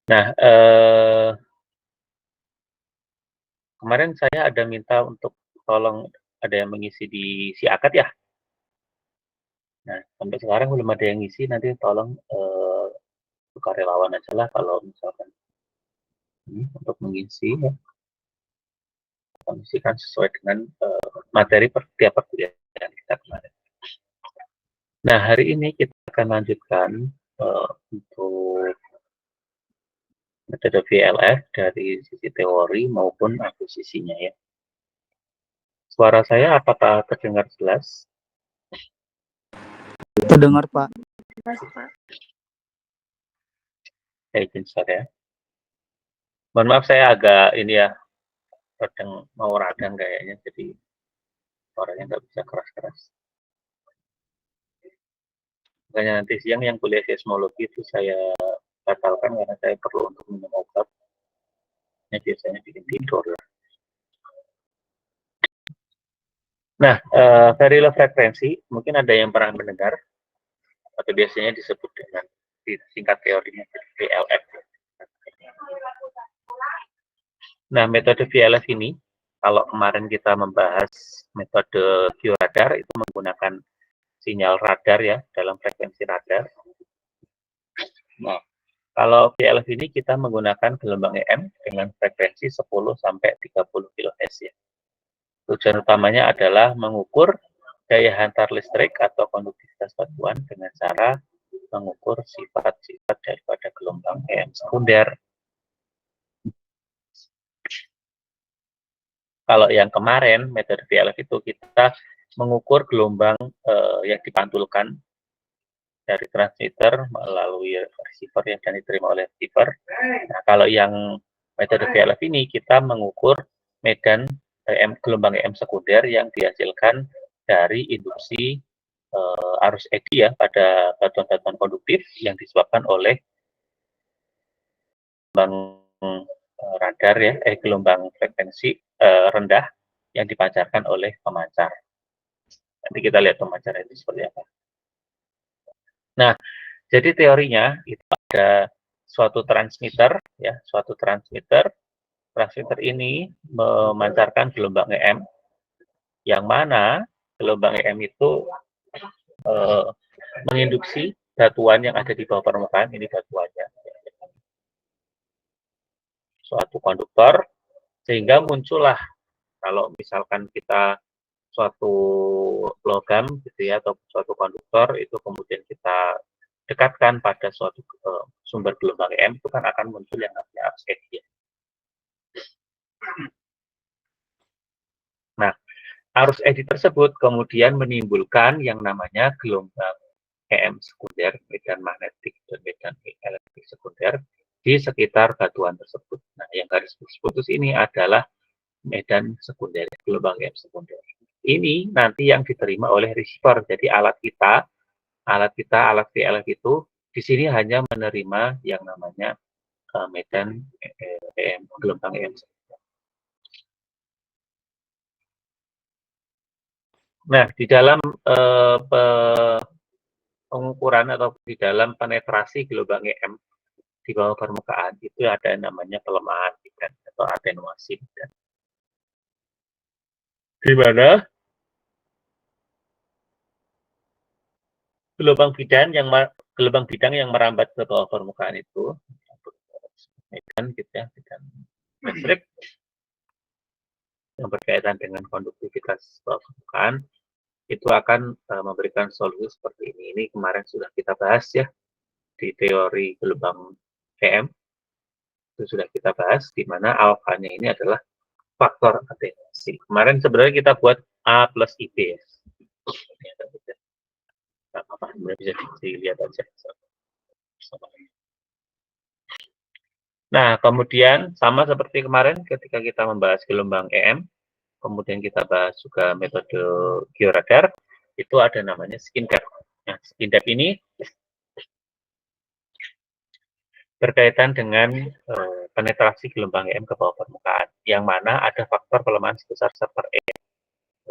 Nah, kemarin saya ada minta untuk tolong ada yang mengisi di si akad ya. Nah, sampai sekarang belum ada yang ngisi, nanti tolong sukarelawan aja lah kalau misalkan ini untuk mengisi ya, mengisikan sesuai dengan materi tiap perkuliahan kita kemarin. Nah, hari ini kita akan lanjutkan untuk metode VLF dari sisi teori maupun akuisisinya ya. Suara saya apakah terdengar jelas? Terdengar, Pak. Izin ya. Mohon maaf saya agak ini ya, kadang mau radang kayaknya, jadi suaranya nggak bisa keras-keras. Makanya nanti siang yang kuliah seismologi itu saya batalkan karena saya perlu untuk minum obat. Ini biasanya bikin tidur. Nah, variabel frekuensi mungkin ada yang pernah mendengar atau biasanya disebut dengan singkat teorinya VLF. Nah, metode VLF ini, kalau kemarin kita membahas metode georadar itu menggunakan sinyal radar ya dalam frekuensi radar. Nah, kalau VLF ini kita menggunakan gelombang EM dengan frekuensi 10 sampai 30 kHz ya. Tujuan utamanya adalah mengukur daya hantar listrik atau konduktivitas batuan dengan cara mengukur sifat-sifat daripada gelombang EM sekunder. Kalau yang kemarin metode VLF itu kita mengukur gelombang yang dipantulkan dari transmitter melalui receiver yang diterima oleh receiver. Nah, kalau yang metode VLF ini kita mengukur medan gelombang EM sekunder yang dihasilkan dari induksi arus eddy ya pada batuan-batuan konduktif yang disebabkan oleh gelombang radar ya, gelombang frekuensi rendah yang dipancarkan oleh pemancar. Nanti kita lihat pemancar itu seperti apa. Nah, jadi teorinya itu ada suatu transmitter ya, suatu transmitter. Transmitter ini memancarkan gelombang EM yang mana gelombang EM itu menginduksi batuan yang ada di bawah permukaan, ini batuannya. Suatu konduktor sehingga muncullah kalau misalkan kita suatu logam gitu ya atau suatu konduktor itu kemudian kita dekatkan pada suatu sumber gelombang EM itu kan akan muncul yang namanya arus eddy. Nah, arus eddy tersebut kemudian menimbulkan yang namanya gelombang EM sekunder, medan magnetik dan medan elektrik sekunder di sekitar batuan tersebut. Nah, yang garis putus ini adalah medan sekunder, gelombang EM sekunder. Ini nanti yang diterima oleh receiver. Jadi alat VLF itu di sini hanya menerima yang namanya medan EM, gelombang EM sekunder. Nah, di dalam pengukuran atau di dalam penetrasi gelombang EM di bawah permukaan itu ada namanya pelemahan bidan atau atenuasi bidan. Di mana gelombang bidang yang merambat ke bawah permukaan itu medan gitu ya, medan listrik yang berkaitan dengan konduktivitas bawah permukaan itu akan memberikan solusi seperti ini. Ini kemarin sudah kita bahas ya di teori gelombang EM. Itu sudah kita bahas di mana alfanya ini adalah faktor atenuasi. Kemarin sebenarnya kita buat A plus IB ya. Apa bisa dilihat aja. Nah, kemudian sama seperti kemarin ketika kita membahas gelombang EM, kemudian kita bahas juga metode georadar, itu ada namanya skin depth. Nah, skin depth ini berkaitan dengan penetrasi gelombang EM ke bawah permukaan, yang mana ada faktor pelemahan sebesar 1/E,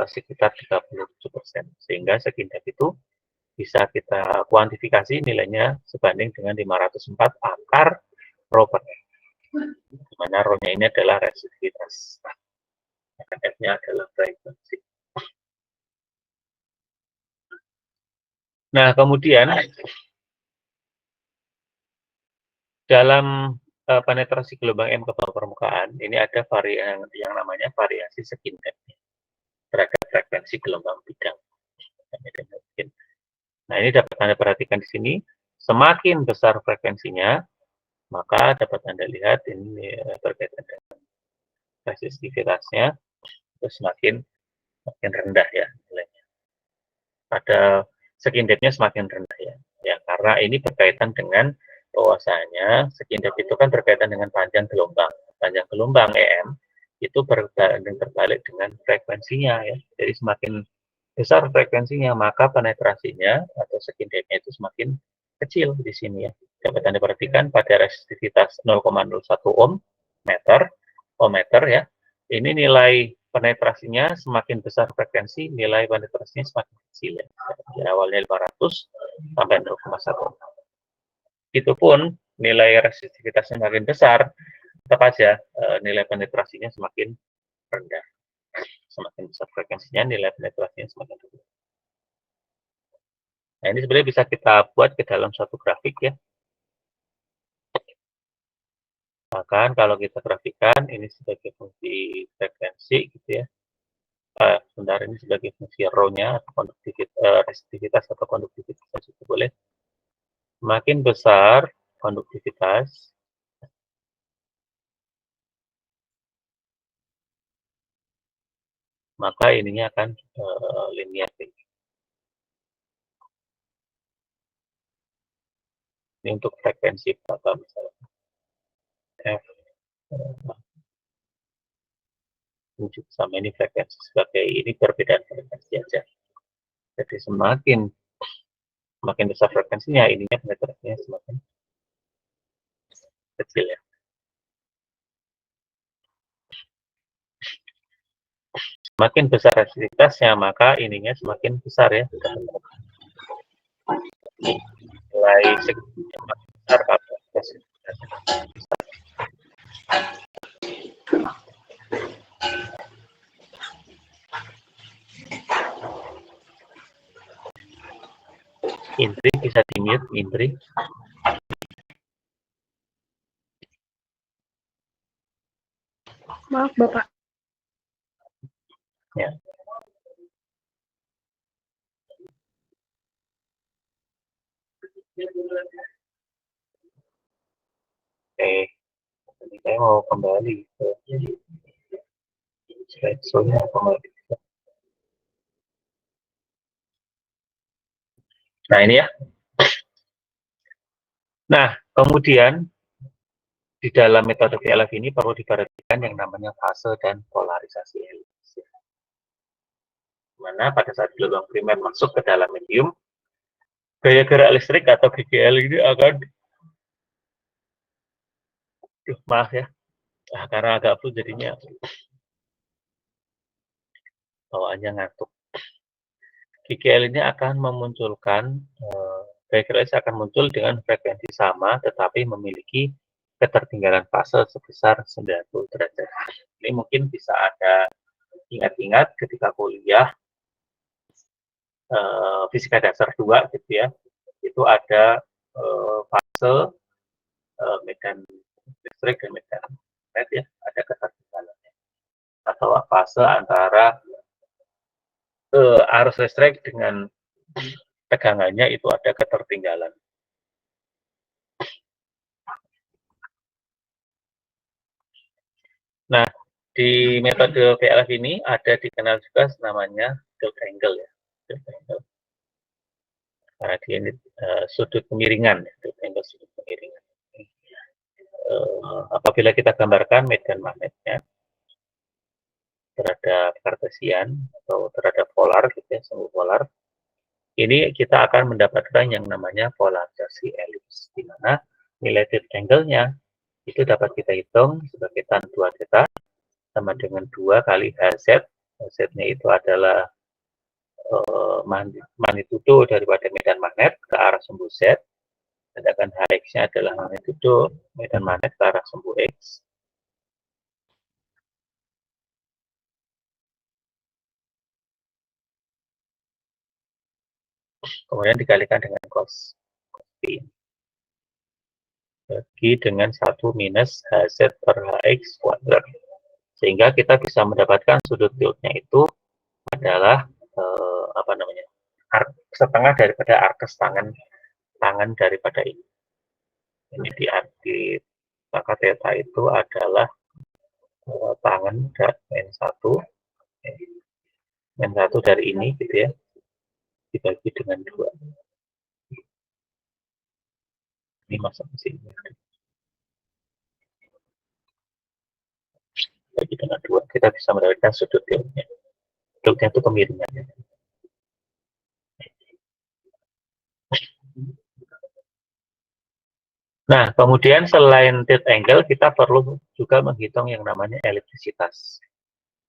sekitar 37%, sehingga skin depth itu bisa kita kuantifikasi nilainya sebanding dengan 504 akar rho per M, di mana rho-nya ini adalah resistivitas, F-nya adalah frekuensi. Nah, kemudian dalam penetrasi gelombang M ke bawah permukaan, ini ada yang namanya variasi skin depth terhadap frekuensi gelombang bidang. Nah, ini dapat Anda perhatikan di sini, semakin besar frekuensinya, maka dapat Anda lihat ini berkaitan dengan resistivitasnya, itu semakin rendah ya nilainya. Pada skin depth-nya semakin rendah ya. Ya, karena ini berkaitan dengan bahwasanya skin depth itu kan berkaitan dengan panjang gelombang. Panjang gelombang EM itu berbanding terbalik dengan frekuensinya ya. Jadi semakin besar frekuensinya, maka penetrasinya atau skin depth-nya itu semakin kecil di sini ya. Dapat Anda perhatikan pada resistivitas 0,01 ohmmeter ya. Ini nilai penetrasinya semakin besar frekuensi, nilai penetrasinya semakin kecil ya. Jadi awalnya 500 sampai 0,1. Itu pun nilai resistivitasnya semakin besar, tetap aja nilai penetrasinya semakin rendah. Semakin besar frekuensinya, nilai penetrasinya semakin rendah. Nah, ini sebenarnya bisa kita buat ke dalam satu grafik ya. Bahkan kalau kita grafikan, ini sebagai fungsi frekuensi gitu ya. Sebentar, ini sebagai fungsi rho-nya, resistivitas atau konduktivitas itu boleh. Semakin besar konduktivitas, maka ininya akan linear. Ini untuk frekuensi atau misalnya F sama ini frekuensi sebagai ini perbedaan frekuensi aja. Jadi semakin besar frekuensinya, ininya penetrasinya semakin kecil ya. Semakin besar resistivitasnya, maka ininya semakin besar ya. Nilai segitiga semakin besar kalau resistivitasnya besar. Indri bisa di-mute, Indri. Maaf, Bapak. Ya. Oke, ini saya mau kembali ke slide-nya kembali. Nah, ini ya. Nah, kemudian di dalam metode VLF ini perlu diperhatikan yang namanya fase dan polarisasi elips. Dimana pada saat gelombang primer masuk ke dalam medium, gaya gerak listrik atau GGL ini akan, maaf ya, karena agak flu jadinya bawaannya ngantuk. GGL ini akan memunculkan, gaya gerak listrik akan muncul dengan frekuensi sama, tetapi memiliki ketertinggalan fase sebesar 90 derajat. Ini mungkin bisa Anda ingat-ingat ketika kuliah fisika dasar 2 gitu ya, itu ada fase medan listrik dan medan magnet ya, ada ketertinggalannya, atau fase antara arus listrik dengan tegangannya itu ada ketertinggalan. Nah, di metode VLF ini ada dikenal juga namanya tilt angle ya, tilt angle. Nah, dia ini sudut kemiringan, tilt angle sudut kemiringan. Apabila kita gambarkan medan magnetnya terhadap kartesian atau terhadap polar gitu ya, semu polar, ini kita akan mendapatkan yang namanya polarisasi elips, di mana nilai tilt angle-nya itu dapat kita hitung sebagai tan 2θ sama dengan 2 kali Hz. Hz-nya itu adalah magnitudo daripada medan magnet ke arah sumbu Z, Sedangkan Hx-nya adalah magnitudo medan magnet ke arah sumbu X. Kemudian dikalikan dengan cos P. Bagi dengan 1 minus Hz per Hx kuadrat. Sehingga kita bisa mendapatkan sudut tiltnya itu adalah setengah daripada arkes tangan daripada ini. Ini di maka theta itu adalah tangan N1 dari ini gitu ya, dibagi dengan 2. Ini masuk ke sini. Bagi dengan 2, kita bisa mendapatkan sudut tiltnya. Tiltnya itu kemiringannya. Nah, kemudian selain tilt angle, kita perlu juga menghitung yang namanya elipsisitas.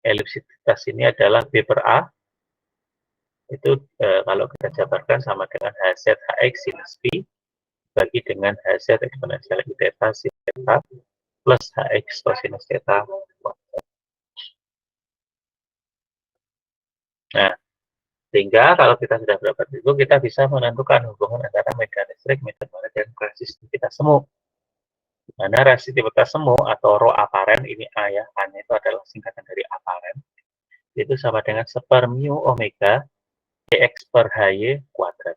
Elipsisitas ini adalah B per A, itu kalau kita jabarkan sama dengan Hz Hx sinus P, bagi dengan Hz eksponensial I theta sin theta, plus Hx cosinus theta. Nah, sehingga kalau kita sudah dapat itu, kita bisa menentukan hubungan antara medan listrik, medan magnet, dan resistivitas semu. Mana resistivitas semu atau rho aparen, ini A ya, A-nya itu adalah singkatan dari aparen, itu sama dengan seper mu omega dx per hy kuadrat.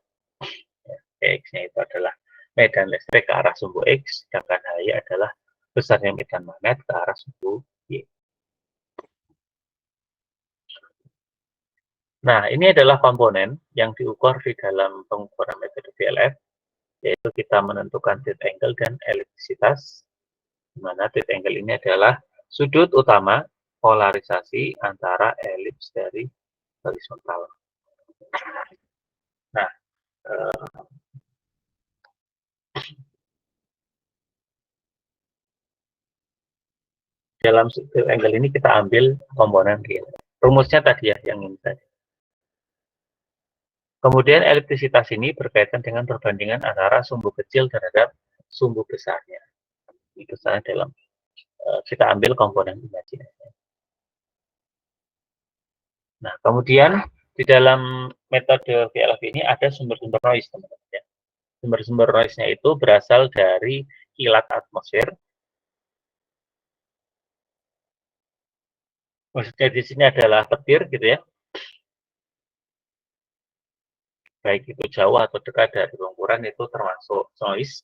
Dx-nya itu adalah medan listrik ke arah sumbu X, sedangkan hy adalah besarnya medan magnet ke arah sumbu Y. Nah, ini adalah komponen yang diukur di dalam pengukuran metode VLF, yaitu kita menentukan tilt angle dan elipsisitas, di mana tilt angle ini adalah sudut utama polarisasi antara elips dari horizontal. Nah, dalam tilt angle ini kita ambil komponen real. Rumusnya tadi ya, yang ini tadi. Kemudian eliptisitas ini berkaitan dengan perbandingan antara sumbu kecil terhadap sumbu besarnya. Ini besarnya dalam kita ambil komponen imajinasi. Nah, kemudian di dalam metode VLF ini ada sumber-sumber noise, teman-teman. Ya. Sumber-sumber noise-nya itu berasal dari kilat atmosfer. Maksudnya di sini adalah petir, gitu ya. Baik itu jauh atau dekat dari pengukuran itu termasuk noise.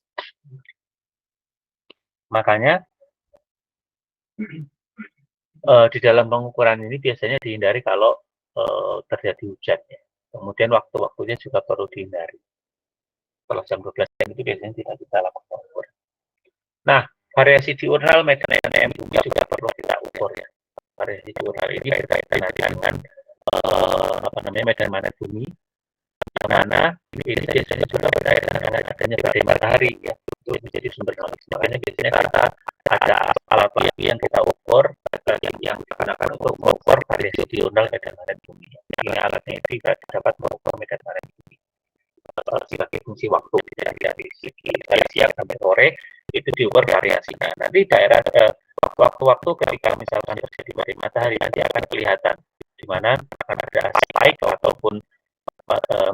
Makanya di dalam pengukuran ini biasanya dihindari kalau terjadi hujan. Ya. Kemudian waktu-waktunya juga perlu dihindari. Kalau jam 12 jam itu biasanya tidak kita lakukan pengukuran. Nah, variasi diurnal medan NM juga perlu kita ukur ya. Variasi diurnal ini berkaitan dengan medan magnet bumi, mana ini biasanya juga berkaitan dengan adanya badai matahari ya, itu menjadi sumber noise. Makanya biasanya kita ada alat yang kita ukur, yang digunakan untuk mengukur variasi diurnal medan magnet bumi. Ini alatnya itu dapat mengukur medan magnet bumi sebagai fungsi waktu dari siang sampai sore itu diukur variasinya. Nanti daerah waktu-waktu ketika misalkan terjadi badai matahari nanti akan kelihatan di mana akan ada spike ataupun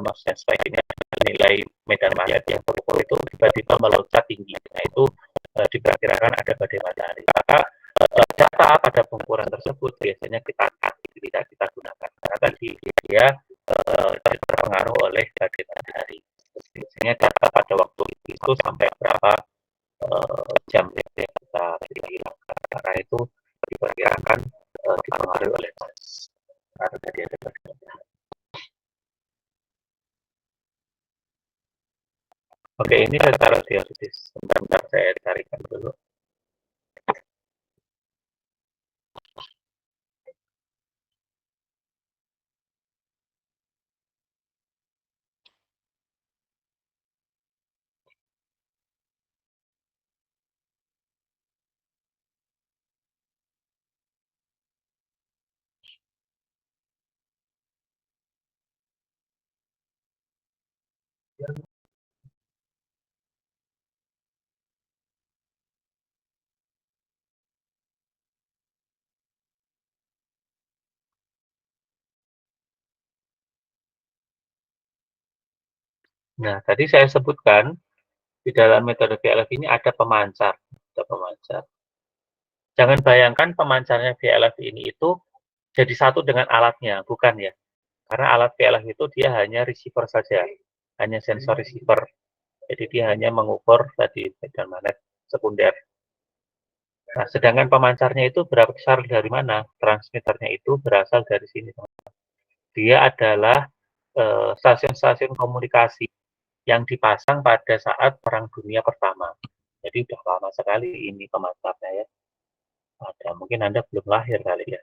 maksudnya spike ini nilai medan magnet yang terukur itu tiba-tiba meloncat tinggi. Nah itu diperkirakan ada badai matahari. Maka data pada pengukuran tersebut biasanya tidak kita gunakan karena tadi dia terpengaruh oleh badai matahari. Biasanya data pada waktu itu sampai berapa jam yang kita hilangkan karena itu diperkirakan dipengaruhi oleh noise. Karena tadi ada badai matahari. Oke, ini secara teoritis. Sebentar saya carikan dulu. Nah, tadi saya sebutkan di dalam metode VLF ini ada pemancar. Ada pemancar. Jangan bayangkan pemancarnya VLF ini itu jadi satu dengan alatnya, bukan ya. Karena alat VLF itu dia hanya receiver saja, hanya sensor receiver. Jadi dia hanya mengukur tadi medan magnet sekunder. Nah, sedangkan pemancarnya itu berasal dari mana? Transmitternya itu berasal dari sini. Dia adalah stasiun-stasiun komunikasi yang dipasang pada saat Perang Dunia Pertama. Jadi udah lama sekali ini pemancarnya ya. Ada, mungkin Anda belum lahir kali ya.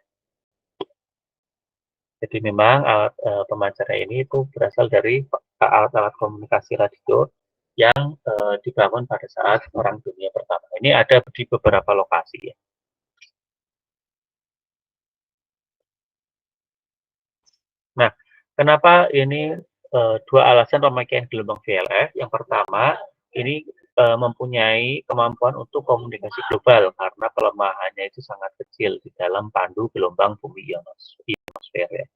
Jadi memang alat pemancarnya ini itu berasal dari alat-alat komunikasi radio yang dibangun pada saat Perang Dunia Pertama. Ini ada di beberapa lokasi ya. Nah, kenapa ini dua alasan pemakaian gelombang VLF? Yang pertama, ini mempunyai kemampuan untuk komunikasi global karena kelemahannya itu sangat kecil di dalam pandu gelombang bumi ionosfer ya.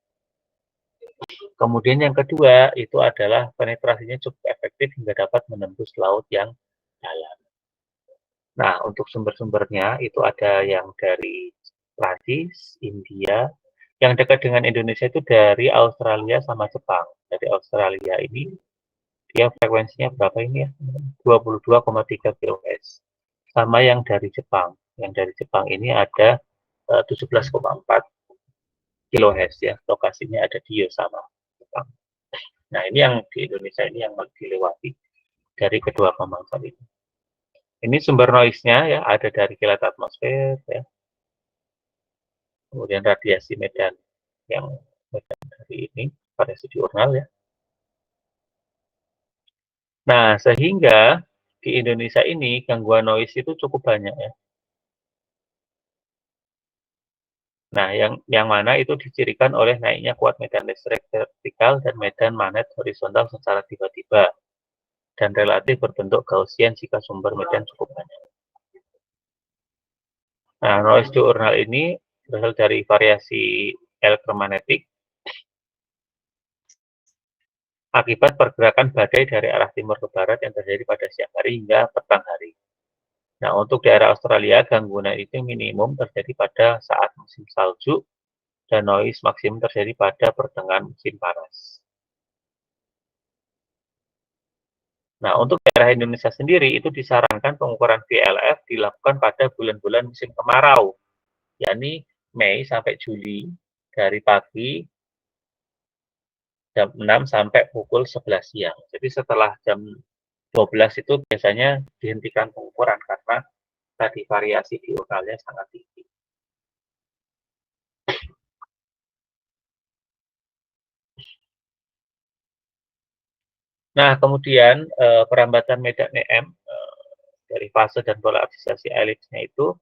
Kemudian yang kedua itu adalah penetrasinya cukup efektif hingga dapat menembus laut yang dalam. Nah, untuk sumber-sumbernya itu ada yang dari Prancis, India, yang dekat dengan Indonesia itu dari Australia sama Jepang. Dari Australia ini dia frekuensinya berapa ini ya? 22,3 kHz. Sama yang dari Jepang. Yang dari Jepang ini ada 17,4 kHz ya. Lokasinya ada di Yokohama, Jepang. Nah, ini yang di Indonesia ini yang dilewati dari kedua pemangsa ini. Ini sumber noise-nya ya, ada dari kilat atmosfer ya. Kemudian radiasi medan yang medan dari ini variasi diurnal ya. Nah, sehingga di Indonesia ini gangguan noise itu cukup banyak ya. Nah, yang mana itu dicirikan oleh naiknya kuat medan listrik vertikal dan medan magnet horizontal secara tiba-tiba dan relatif berbentuk Gaussian jika sumber medan cukup banyak. Nah, noise diurnal ini berasal dari variasi elektromagnetik akibat pergerakan badai dari arah timur ke barat yang terjadi pada siang hari hingga petang hari. Nah, untuk daerah Australia, gangguan itu minimum terjadi pada saat musim salju dan noise maksimum terjadi pada pertengahan musim panas. Nah, untuk daerah Indonesia sendiri itu disarankan pengukuran VLF dilakukan pada bulan-bulan musim kemarau, yakni Mei sampai Juli dari pagi jam 6 sampai pukul 11 siang. Jadi setelah jam 12 itu biasanya dihentikan pengukuran karena tadi variasi diurnalnya sangat tinggi. Nah, kemudian perambatan medan EM dari fase dan polarisasi elipsnya itu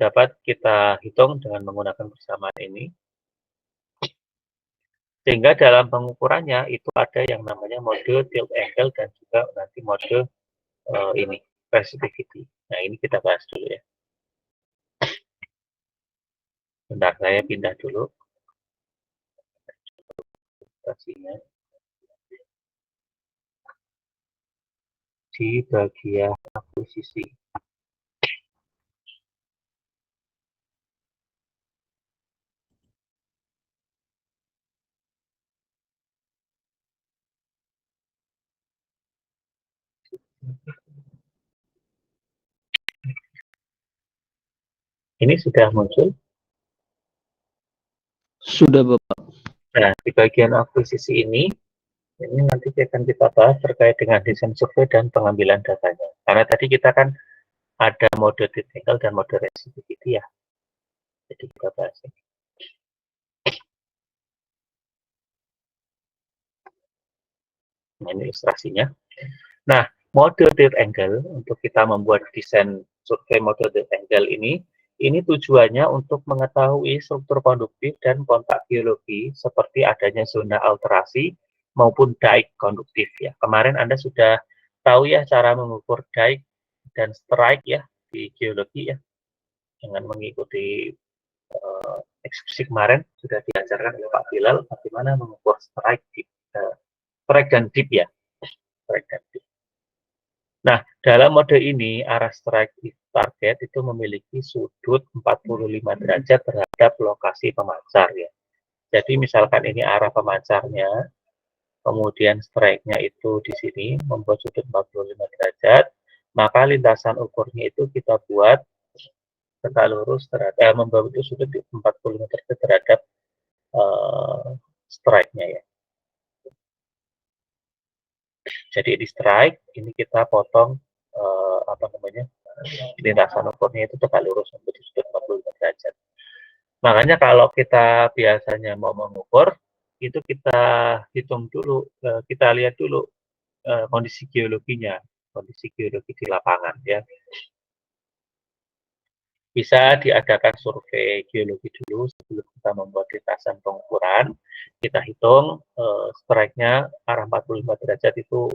dapat kita hitung dengan menggunakan persamaan ini. Sehingga dalam pengukurannya itu ada yang namanya mode tilt angle dan juga nanti mode ini resistivity. Nah, ini kita bahas dulu ya. Bentar, saya pindah dulu presentasinya di bagian akuisisi. Ini sudah muncul. Sudah, Bapak. Nah, di bagian akuisisi ini nanti akan kita bahas terkait dengan desain survei dan pengambilan datanya. Karena tadi kita kan ada mode tilt angle dan mode resistivity ya. Jadi kita bahas ini. Nah, ini ilustrasinya. Nah, mode tilt angle untuk kita membuat desain survei mode tilt angle ini tujuannya untuk mengetahui struktur konduktif dan kontak geologi seperti adanya zona alterasi maupun daik konduktif ya. Kemarin Anda sudah tahu ya cara mengukur daik dan strike ya di geologi ya. Dengan mengikuti eksekusi kemarin sudah diajarkan oleh Pak Bilal bagaimana mengukur strike dan dip ya. strike dan tilt. Nah, dalam mode ini arah strike target itu memiliki sudut 45 derajat terhadap lokasi pemancar ya. Jadi misalkan ini arah pemancarnya, kemudian strike-nya itu di sini membuat sudut 45 derajat, maka lintasan ukurnya itu kita buat tegak lurus terhadap membuat itu sudut 45 derajat terhadap strike-nya ya. Jadi di strike ini kita potong lintasan ukurnya itu tegak lurus menjadi sudut 45 derajat. Makanya kalau kita biasanya mau mengukur itu kita hitung dulu, kita lihat dulu kondisi geologinya, kondisi geologi di lapangan ya. Bisa diadakan survei geologi dulu sebelum kita membuat lintasan pengukuran. Kita hitung strike-nya arah 45 derajat itu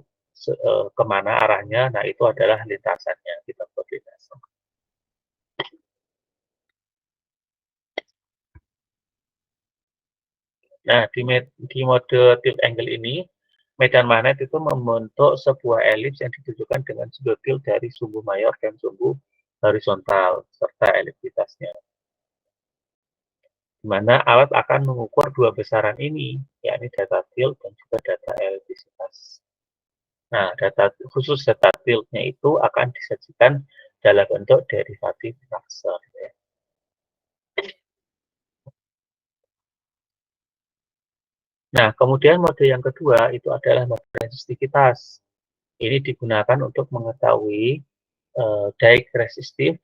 kemana arahnya, nah itu adalah lintasannya, kita buat lintasan. Nah, di mode tilt angle ini, medan magnet itu membentuk sebuah elips yang ditujukan dengan sudut tilt dari sumbu mayor dan sumbu horizontal, serta elipsitasnya. Di mana alat akan mengukur dua besaran ini, yakni data tilt dan juga data elipsitas. Nah, khusus data tilt-nya itu akan disajikan dalam bentuk derivatif Maxer. Ya. Nah, kemudian mode yang kedua itu adalah mode resistivitas. Ini digunakan untuk mengetahui daya resistif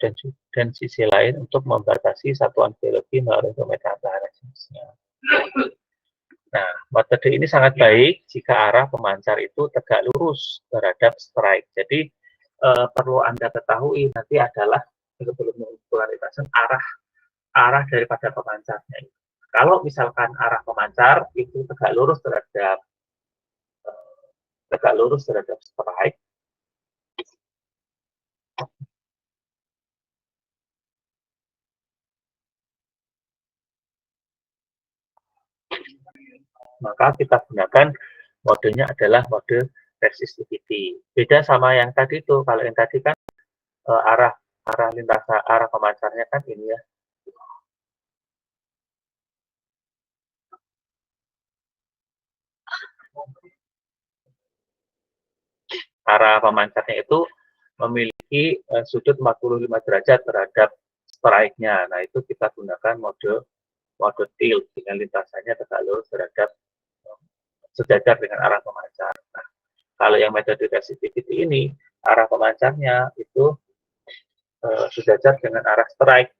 dan sisi lain untuk membatasi satuan geologi melalui pemetaan tahanan jenisnya. Nah, metode ini sangat baik jika arah pemancar itu tegak lurus terhadap strike. Jadi perlu Anda ketahui nanti adalah sebelum mengukur lintasan arah daripada pemancarnya. Kalau misalkan arah pemancar itu tegak lurus terhadap strike, maka kita gunakan modenya adalah mode resistivity. Beda sama yang tadi itu, kalau yang tadi kan arah lintasan arah pemancarnya kan ini ya. Arah pemancarnya itu memiliki sudut 45 derajat terhadap strike-nya. Nah, itu kita gunakan mode tilt dengan lintasannya tegak lurus terhadap sejajar dengan arah pemancar. Nah, kalau yang metode resistivity ini, arah pemancarnya itu sejajar dengan arah strike,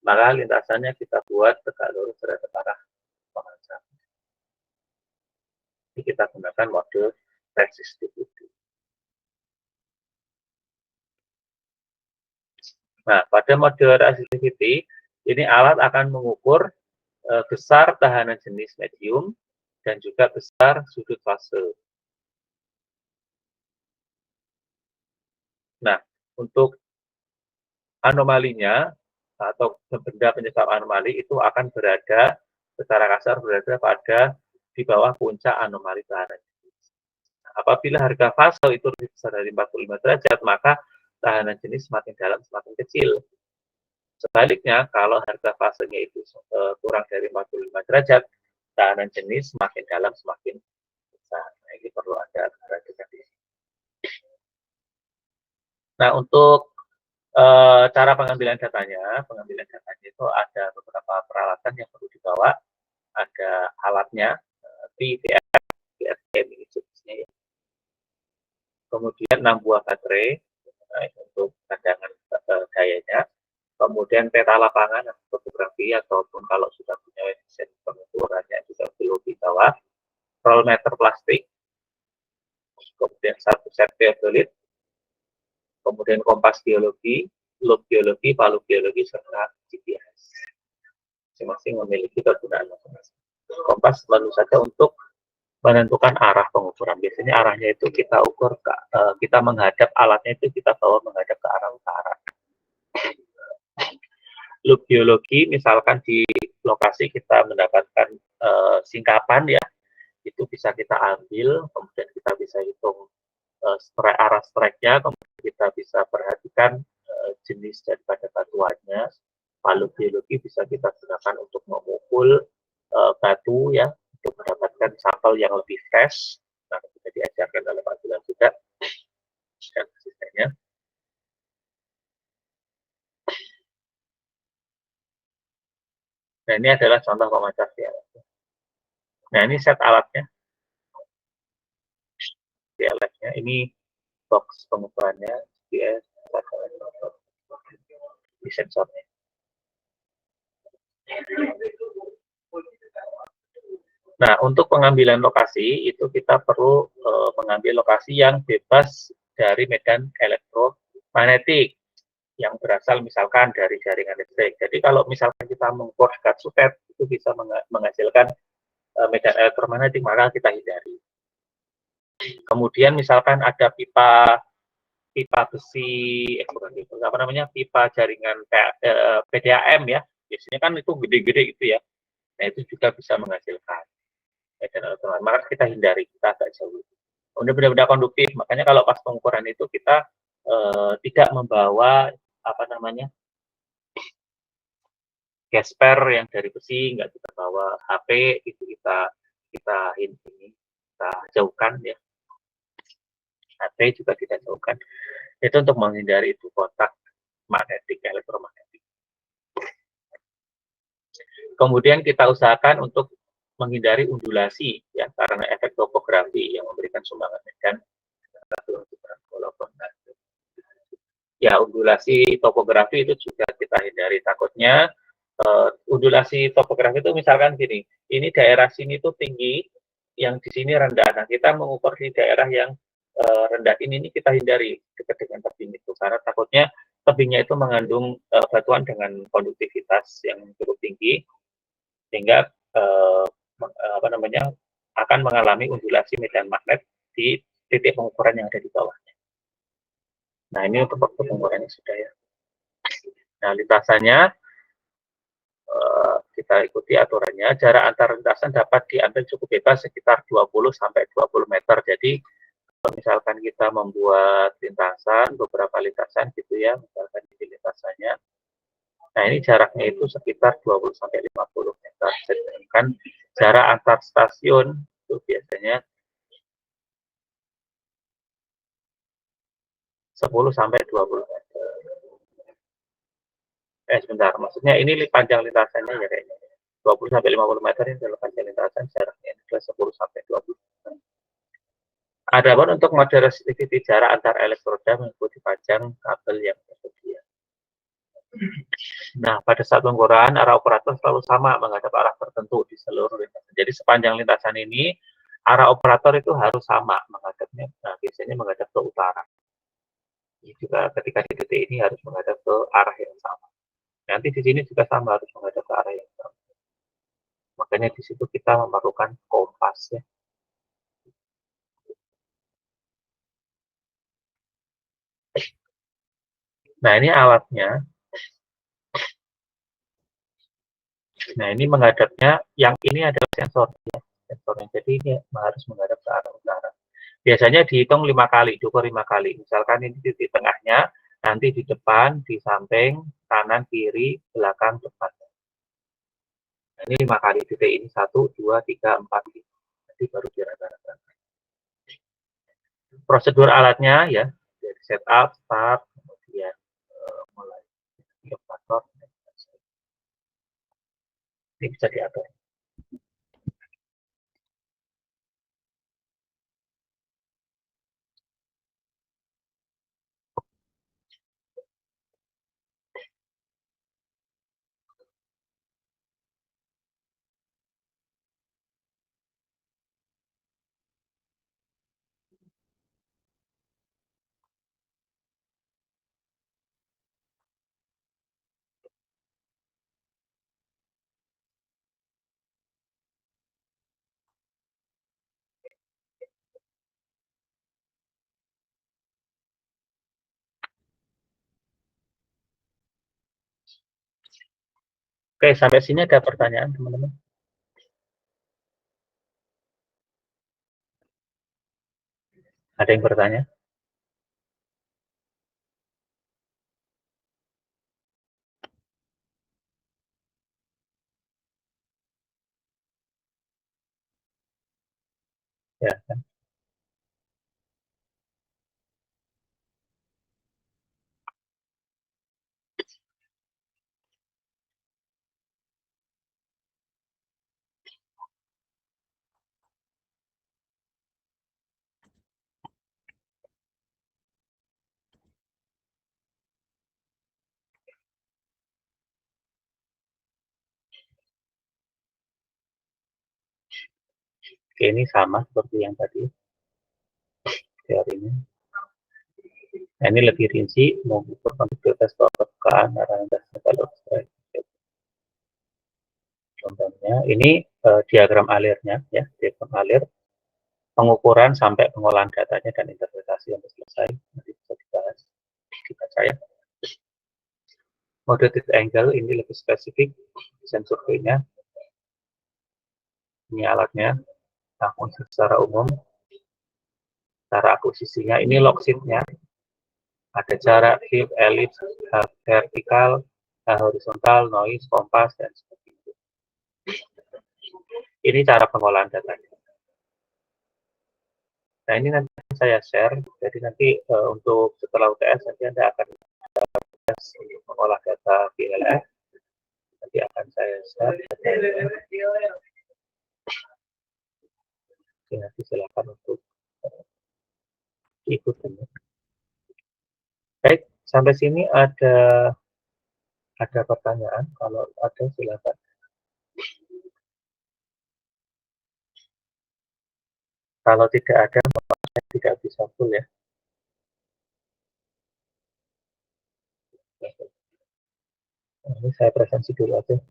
maka lintasannya kita buat tegak lurus terhadap arah pemancar. Jadi kita gunakan mode resistivity. Nah, pada mode resistivity, ini alat akan mengukur besar tahanan jenis medium dan juga besar sudut fase. Nah, untuk anomalinya atau benda penyebab anomali itu akan berada secara kasar berada pada di bawah puncak anomali tahanan jenis. Nah, apabila harga fase itu lebih besar dari 45 derajat, maka tahanan jenis semakin dalam semakin kecil. Sebaliknya, kalau harga fasenya itu kurang dari 45 derajat, tahanan jenis semakin dalam semakin besar. Nah, ini perlu Anda perhatikan. Nah, untuk cara pengambilan datanya itu ada beberapa peralatan yang perlu dibawa. Ada alatnya, VFM ini jenisnya ya. Kemudian 6 buah baterai untuk cadangan dayanya. Kemudian peta lapangan atau topografi ataupun kalau sudah punya desain pengukurannya juga perlu dibawa. Roll meter plastik, kemudian satu set teodolit, kemudian kompas geologi, loop geologi, palu geologi, serta GPS. Masing-masing memiliki kegunaan masing-masing. Kompas tentu saja untuk menentukan arah pengukuran. Biasanya arahnya itu kita ukur, kita menghadap alatnya itu kita bawa menghadap ke arah utara. Loop geologi, misalkan di lokasi kita mendapatkan singkapan ya, itu bisa kita ambil, kemudian kita bisa hitung arah strike-nya, kemudian kita bisa perhatikan jenis daripada batuannya. Palu geologi bisa kita gunakan untuk memukul batu ya, untuk mendapatkan sampel yang lebih fresh. Nah, bisa diajarkan oleh Pak Bilang juga dan asistennya. Nah, ini adalah contoh pemecah VLF. Nah, ini set alatnya. VLF-nya ini box pengukurannya, GPS, di sensornya. Nah, untuk pengambilan lokasi itu kita perlu mengambil lokasi yang bebas dari medan elektromagnetik yang berasal misalkan dari jaringan listrik. Jadi kalau misalkan kita mengukur gas sutet itu bisa menghasilkan medan elektromagnetik, maka kita hindari. Kemudian misalkan ada pipa besi, apa namanya, pipa jaringan PDAM ya, biasanya kan itu gede-gede gitu ya. Nah itu juga bisa menghasilkan medan elektromagnetik, maka kita hindari, kita agak jauh. Kemudian benda-benda konduktif, makanya kalau pas pengukuran itu kita tidak membawa apa namanya gesper yang dari besi, nggak kita bawa HP, itu kita jauhkan ya. HP juga kita jauhkan. Itu untuk menghindari itu kontak magnetik, elektromagnetik. Kemudian kita usahakan untuk menghindari undulasi ya, karena efek topografi yang memberikan sumbangan medan. Ya, undulasi topografi itu juga kita hindari, takutnya undulasi topografi itu misalkan gini, ini daerah sini tuh tinggi, yang di sini rendah. Nah, kita mengukur di daerah yang rendah ini kita hindari dekat dengan tebing itu, karena takutnya tebingnya itu mengandung batuan dengan konduktivitas yang cukup tinggi, sehingga apa namanya akan mengalami undulasi medan magnet di titik pengukuran yang ada di bawahnya. Nah, ini untuk pengukurannya sudah ya. Nah, lintasannya kita ikuti aturannya. Jarak antar lintasan dapat diambil cukup bebas sekitar 20 sampai 20 meter. Jadi kalau misalkan kita membuat lintasan, beberapa lintasan gitu ya, misalkan di lintasannya, nah ini jaraknya itu sekitar 20 sampai 50 meter. Sedangkan jarak antar stasiun itu biasanya 10 sampai 20 meter. Sebentar, maksudnya ini panjang lintasannya ya kayaknya. 20 sampai 50 meter ini adalah panjang lintasan, jaraknya adalah 10 sampai 20 meter. Adapun untuk mode resistivity jarak antar elektroda mengikuti panjang kabel yang tersedia. Nah, pada saat pengukuran, arah operator selalu sama menghadap arah tertentu di seluruh lintasan. Jadi sepanjang lintasan ini, arah operator itu harus sama menghadapnya. Nah, biasanya menghadap ke utara. Ini juga ketika di titik ini harus menghadap ke arah yang sama. Nanti di sini juga sama, harus menghadap ke arah yang sama. Makanya di situ kita memerlukan kompas ya. Nah, ini alatnya. Nah, ini menghadapnya, yang ini adalah sensornya. Sensornya. Jadi ini harus menghadap ke arah utara. Biasanya dihitung 5 kali, diukur 5 kali. Misalkan ini titik tengahnya, nanti di depan, di samping, kanan, kiri, belakang, depan. Nah, ini 5 kali titik ini, 1, 2, 3, 4, 5. Nanti baru dirata-ratakan. Prosedur alatnya ya, dari setup, start, kemudian mulai operator. Ini bisa diatur. Oke, sampai sini ada pertanyaan, teman-teman? Ada yang bertanya? Ya kan? Oke, ini sama seperti yang tadi teorinya. Nah, ini lebih rinci mengukur konduktilitas kepekaan arah gas kalau contohnya ini diagram alirnya ya, diagram alir pengukuran sampai pengolahan datanya dan interpretasi yang selesai nanti bisa dibahas dibaca ya. Mode tilt angle ini lebih spesifik desain surveinya, ini alatnya. Nah, secara umum cara akuisisinya ini log sheet-nya, ada jarak, field, ellipse, vertikal, horizontal, noise, kompas, dan sebagainya. Ini cara pengolahan datanya. Nah, ini nanti saya share, jadi nanti untuk setelah UTS nanti Anda akan untuk mengolah data PLF, nanti akan saya share. Oke, nanti silakan untuk ikutin. Baik, sampai sini ada pertanyaan, kalau ada silakan. Kalau tidak ada, maka tidak bisa full ya. Ini saya presentasi dulu aja.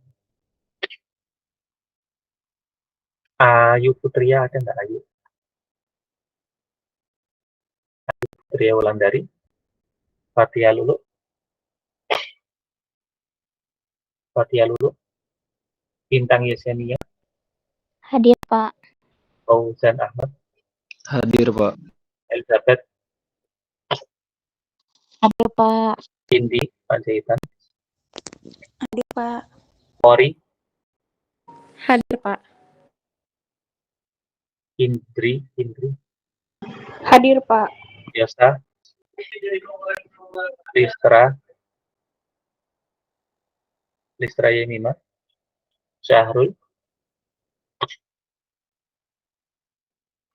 Ayu Putria ada nggak Ayu? Putria Wulandari? Fatia Lulu? Fatia Lulu? Bintang Yesenia? Hadir, Pak. Fauzan Ahmad? Hadir, Pak. Elizabeth? Hadir, Pak. Cindy Panjaitan? Hadir, Pak. Ori? Hadir, Pak. Indri? Hadir, Pak. Yosa? Listra Yemima? Syahrul?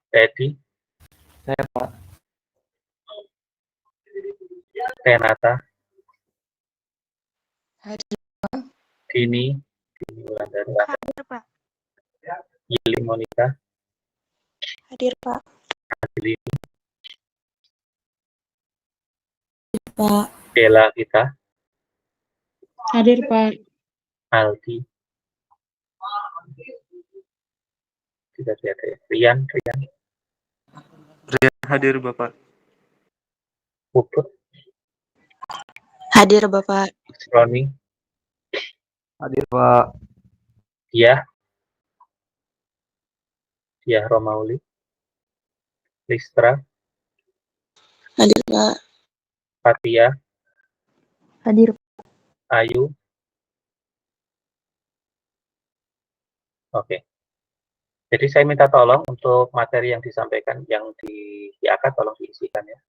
Teddy? Saya, Pak. Renata? Hadir, Dini Wulandari? Hadir, Pak. Yeli Monica? Hadir, Pak. Adilini? Pak. Bella Kita? Hadir, Pak. Aldi? Tidak ada ya. Rian? Rian hadir, Bapak. Puput? Hadir, Bapak. Roni? Hadir, Pak. Diah Romauli? Listra? Hadir, Pak. Fatia? Hadir. Ayu? Oke. Jadi saya minta tolong untuk materi yang disampaikan, yang diangkat tolong diisikan ya.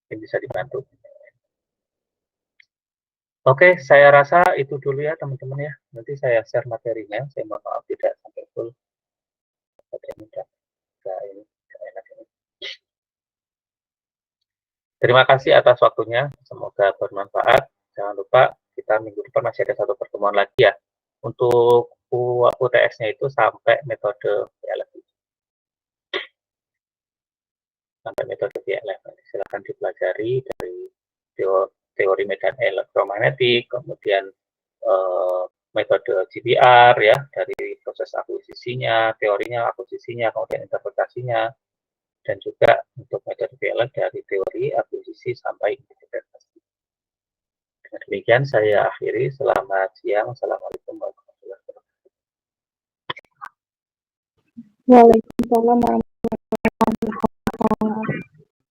Mungkin bisa dibantu. Oke, saya rasa itu dulu ya teman-teman ya. Nanti saya share materinya. Saya mohon maaf tidak sampai full. Terima kasih atas waktunya. Semoga bermanfaat. Jangan lupa kita minggu depan masih ada satu pertemuan lagi ya. Untuk UTS-nya itu sampai metode PLF. Sampai metode PLF. Silakan dipelajari dari teori medan elektromagnetik, kemudian metode GPR ya, dari proses akuisisinya, teorinya, akuisisinya, kemudian interpretasinya, dan juga untuk metode PLF dari teori, akuisisi, sampai interpretasi. Dengan demikian saya akhiri. Selamat siang. Assalamualaikum warahmatullahi wabarakatuh. Waalaikumsalam warahmatullahi wabarakatuh.